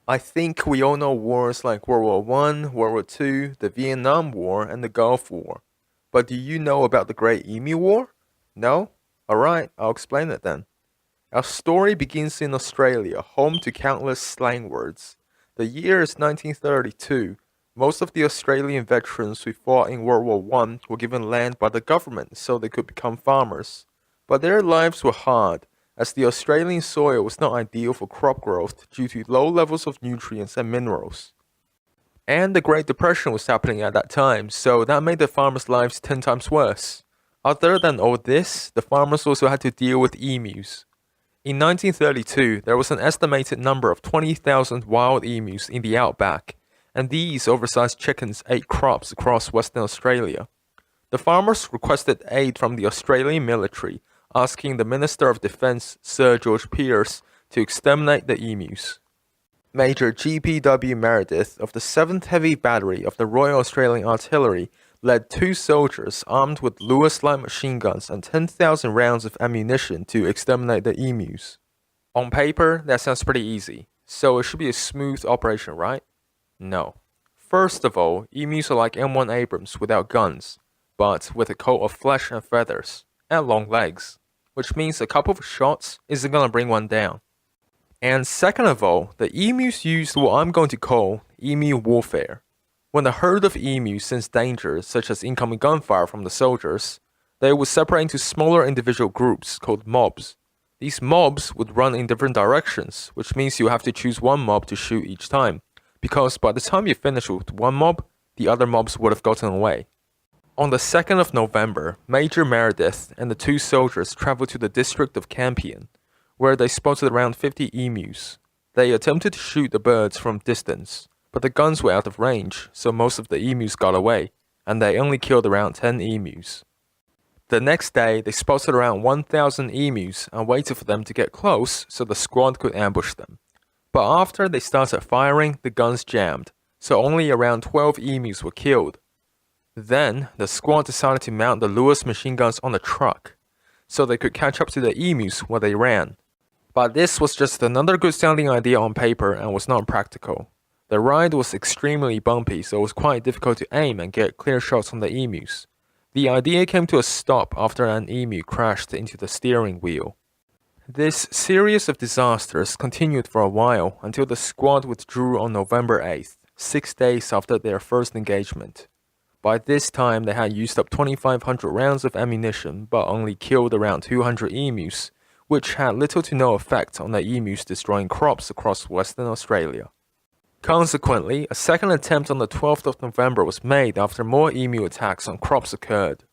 I think we all know wars like World War One, World War Two, the Vietnam War, and the Gulf War. But do you know about the Great Emu War? No? Alright, I'll explain it then. Our story begins in Australia, home to countless slang words. The year is 1932. Most of the Australian veterans who fought in World War One were given land by the government so they could become farmers. But their lives were hard, as the Australian soil was not ideal for crop growth due to low levels of nutrients and minerals. And the Great Depression was happening at that time, so that made the farmers' lives 10 times worse. Other than all this, the farmers also had to deal with emus. In 1932, there was an estimated number of 20,000 wild emus in the outback, and these oversized chickens ate crops across Western Australia. The farmers requested aid from the Australian military, asking the Minister of Defence, Sir George Pearce, to exterminate the emus. Major G.P.W. Meredith of the 7th Heavy Battery of the Royal Australian Artillery led 2 soldiers armed with Lewis light machine guns and 10,000 rounds of ammunition to exterminate the emus. On paper, that sounds pretty easy, so it should be a smooth operation, right? No. First of all, emus are like M1 Abrams without guns, but with a coat of flesh and feathers, and long legs, which means a couple of shots isn't gonna bring one down. And second of all, the emus used what I'm going to call emu warfare. When a herd of emus sensed danger, such as incoming gunfire from the soldiers, they would separate into smaller individual groups called mobs. These mobs would run in different directions, which means you have to choose one mob to shoot each time, because by the time you finish with one mob, the other mobs would have gotten away. On the 2nd of November, Major Meredith and the 2 soldiers traveled to the district of Campion, where they spotted around 50 emus. They attempted to shoot the birds from distance, but the guns were out of range, so most of the emus got away, and they only killed around 10 emus. The next day, they spotted around 1,000 emus and waited for them to get close so the squad could ambush them. But after they started firing, the guns jammed, so only around 12 emus were killed. Then, the squad decided to mount the Lewis machine guns on a truck, so they could catch up to the emus while they ran. But this was just another good sounding idea on paper and was not practical. The ride was extremely bumpy, so it was quite difficult to aim and get clear shots on the emus. The idea came to a stop after an emu crashed into the steering wheel. This series of disasters continued for a while until the squad withdrew on November 8th, 6 days after their first engagement. By this time, they had used up 2,500 rounds of ammunition but only killed around 200 emus, which had little to no effect on the emus destroying crops across Western Australia. Consequently, a second attempt on the 12th of November was made after more emu attacks on crops occurred.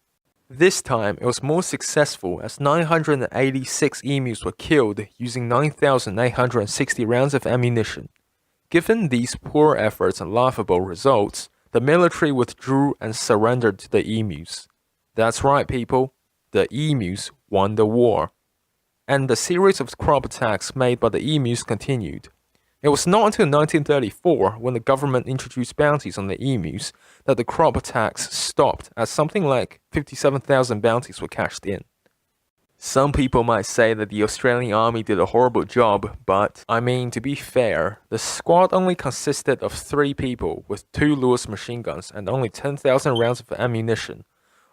This time, it was more successful as 986 emus were killed using 9,860 rounds of ammunition. Given these poor efforts and laughable results, the military withdrew and surrendered to the emus. That's right, people. The emus won the war. And the series of crop attacks made by the emus continued. It was not until 1934, when the government introduced bounties on the emus, that the crop attacks stopped, as something like 57,000 bounties were cashed in. Some people might say that the Australian Army did a horrible job, but, I mean, to be fair, the squad only consisted of 3 people with 2 Lewis machine guns and only 10,000 rounds of ammunition,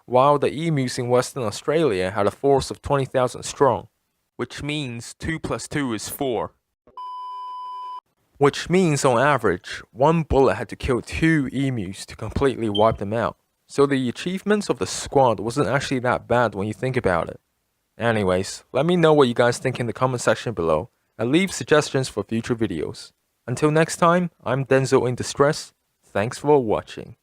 while the emus in Western Australia had a force of 20,000 strong, which means 2 plus 2 is 4. Which means, on average, 1 bullet had to kill 2 emus to completely wipe them out. So the achievements of the squad wasn't actually that bad when you think about it. Anyways, let me know what you guys think in the comment section below, and leave suggestions for future videos. Until next time, I'm Denzel in Distress. Thanks for watching.